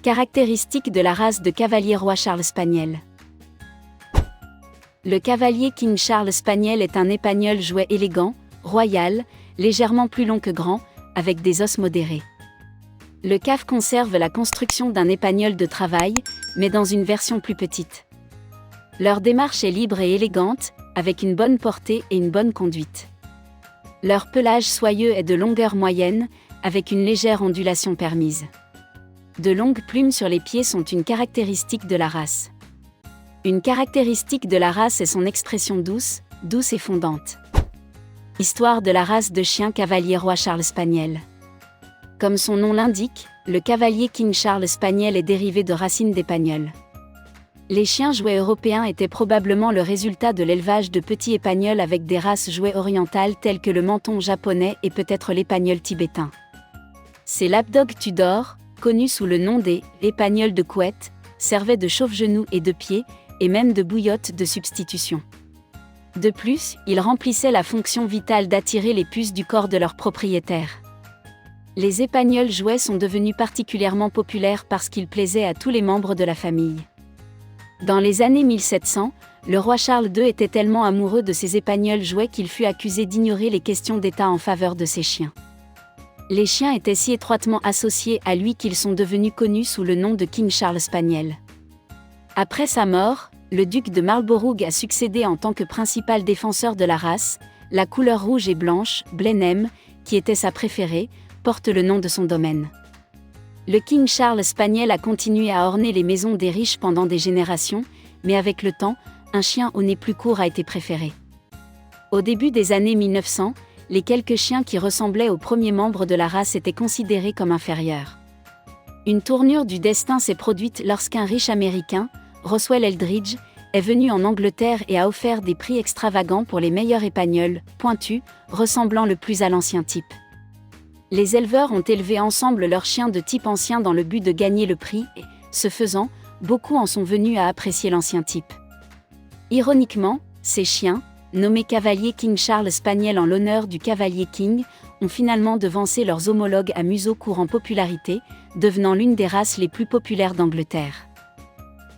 Caractéristiques de la race de cavalier roi Charles Spaniel. Le cavalier King Charles Spaniel est un épagnol jouet élégant, royal, légèrement plus long que grand, avec des os modérés. Le CAF conserve la construction d'un épagnol de travail, mais dans une version plus petite. Leur démarche est libre et élégante, avec une bonne portée et une bonne conduite. Leur pelage soyeux est de longueur moyenne, avec une légère ondulation permise. De longues plumes sur les pieds sont une caractéristique de la race. Une caractéristique de la race est son expression douce et fondante. Histoire de la race de chien cavalier roi Charles Spaniel. Comme son nom l'indique, le cavalier King Charles Spaniel est dérivé de racines d'épagnols. Les chiens jouets européens étaient probablement le résultat de l'élevage de petits épagnols avec des races jouets orientales telles que le menton japonais et peut-être l'épagnol tibétain. Ces lapdogs Tudor, connus sous le nom des « épagnols de couette », servaient de chauffe-genoux et de pieds, et même de bouillotte de substitution. De plus, ils remplissaient la fonction vitale d'attirer les puces du corps de leurs propriétaires. Les épagnols jouets sont devenus particulièrement populaires parce qu'ils plaisaient à tous les membres de la famille. Dans les années 1700, le roi Charles II était tellement amoureux de ses épagnols jouets qu'il fut accusé d'ignorer les questions d'État en faveur de ses chiens. Les chiens étaient si étroitement associés à lui qu'ils sont devenus connus sous le nom de King Charles Spaniel. Après sa mort, le duc de Marlborough a succédé en tant que principal défenseur de la race. La couleur rouge et blanche, Blenheim, qui était sa préférée, porte le nom de son domaine. Le King Charles Spaniel a continué à orner les maisons des riches pendant des générations, mais avec le temps, un chien au nez plus court a été préféré. Au début des années 1900, les quelques chiens qui ressemblaient aux premiers membres de la race étaient considérés comme inférieurs. Une tournure du destin s'est produite lorsqu'un riche américain, Roswell Eldridge, est venu en Angleterre et a offert des prix extravagants pour les meilleurs épagnols, pointus, ressemblant le plus à l'ancien type. Les éleveurs ont élevé ensemble leurs chiens de type ancien dans le but de gagner le prix et, ce faisant, beaucoup en sont venus à apprécier l'ancien type. Ironiquement, ces chiens, nommés cavaliers King Charles Spaniel en l'honneur du cavalier King, ont finalement devancé leurs homologues à museau court en popularité, devenant l'une des races les plus populaires d'Angleterre.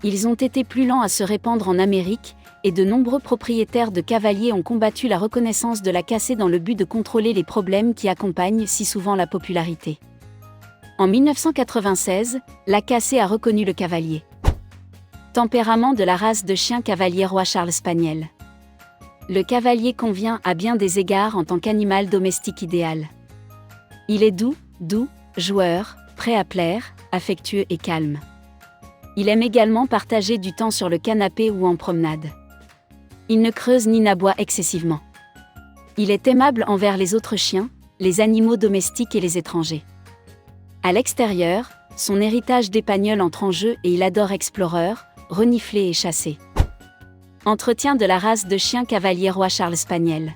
Ils ont été plus lents à se répandre en Amérique, et de nombreux propriétaires de cavaliers ont combattu la reconnaissance de la cassée dans le but de contrôler les problèmes qui accompagnent si souvent la popularité. En 1996, la cassée a reconnu le cavalier. Tempérament de la race de chien cavalier roi Charles Spaniel. Le cavalier convient à bien des égards en tant qu'animal domestique idéal. Il est doux, joueur, prêt à plaire, affectueux et calme. Il aime également partager du temps sur le canapé ou en promenade. Il ne creuse ni n'aboie excessivement. Il est aimable envers les autres chiens, les animaux domestiques et les étrangers. À l'extérieur, son héritage d'épagnol entre en jeu et il adore explorer, renifler et chasser. Entretien de la race de chien cavalier roi Charles Spaniel.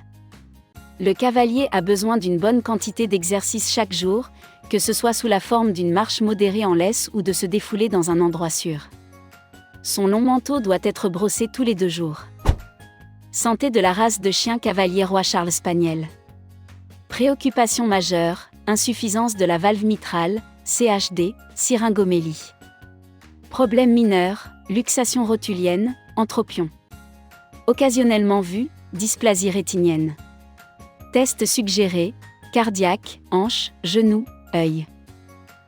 Le cavalier a besoin d'une bonne quantité d'exercice chaque jour, que ce soit sous la forme d'une marche modérée en laisse ou de se défouler dans un endroit sûr. Son long manteau doit être brossé tous les 2 jours. Santé de la race de chien cavalier roi Charles Spaniel. Préoccupation majeure, insuffisance de la valve mitrale, CHD, syringomélie. Problème mineur, luxation rotulienne, entropion. Occasionnellement vu, dysplasie rétinienne. Test suggéré, cardiaque, hanche, genou, œil.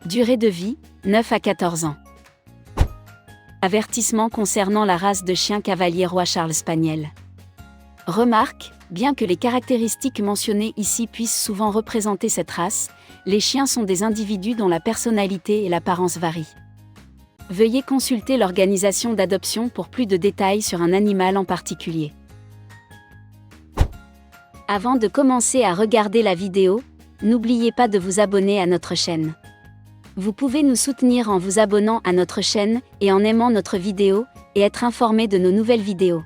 Durée de vie, 9 à 14 ans. Avertissement concernant la race de chien cavalier roi Charles Spaniel. Remarque, bien que les caractéristiques mentionnées ici puissent souvent représenter cette race, les chiens sont des individus dont la personnalité et l'apparence varient. Veuillez consulter l'organisation d'adoption pour plus de détails sur un animal en particulier. Avant de commencer à regarder la vidéo, n'oubliez pas de vous abonner à notre chaîne. Vous pouvez nous soutenir en vous abonnant à notre chaîne et en aimant notre vidéo, et être informé de nos nouvelles vidéos.